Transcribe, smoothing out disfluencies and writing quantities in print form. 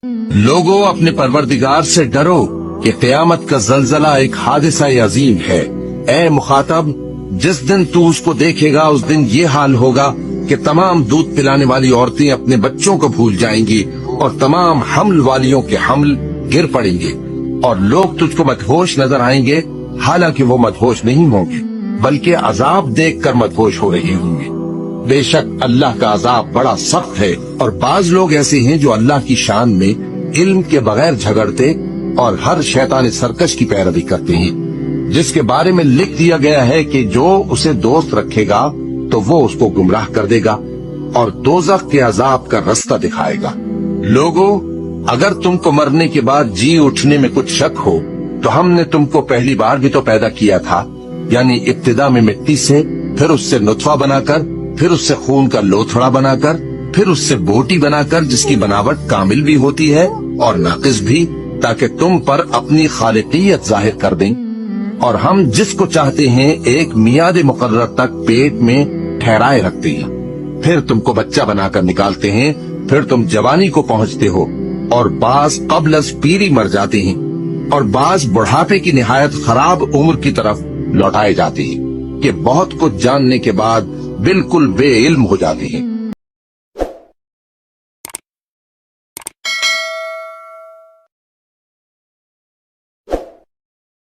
लोगों, अपने परवरदिगार से डरो कि क़यामत का ज़लज़ला एक हादिसा अजीम है। ए मुखातब, जिस दिन तू उसको देखेगा उस दिन ये हाल होगा कि तमाम दूध पिलाने वाली औरतें अपने बच्चों को भूल जाएंगी और तमाम हमल वालियों के हमल गिर पड़ेंगे और लोग तुझको मदहोश नजर आएंगे, हालांकि वो मदहोश नहीं होंगे बल्कि अजाब देखकर मदहोश हो रहे होंगे। बेशक अल्लाह का अजाब बड़ा सख्त है। और बाज लोग ऐसे हैं जो अल्लाह की शान में इल्म के बगैर झगड़ते और हर शैतान सरकश की पैरवी करते हैं, जिसके बारे में लिख दिया गया है कि जो उसे दोस्त रखेगा तो वो उसको गुमराह कर देगा और दोज़ख के अजाब का रास्ता दिखाएगा। लोगों, अगर तुमको मरने के बाद जी उठने में कुछ शक हो तो हमने तुमको पहली बार भी तो पैदा किया था, यानी इब्तिदा में मिट्टी से, फिर उससे नुतफा बनाकर, फिर उससे खून का लोथड़ा बनाकर, फिर उससे बोटी बनाकर जिसकी बनावट कामिल भी होती है और नाकिस भी, ताकि तुम पर अपनी खालिकियत जाहिर कर दें। और हम जिसको चाहते हैं एक मियाद मुकर्रर तक पेट में ठहराए रखते हैं, फिर तुमको बच्चा बनाकर निकालते हैं, फिर तुम जवानी को पहुंचते हो और बाज कब्लस पीरी मर जाते हैं और बाज बुढ़ापे की निहायत खराब उम्र की तरफ लौटाए जाते हैं कि बहुत कुछ जानने के बाद बिल्कुल बेइल्म हो जाते हैं।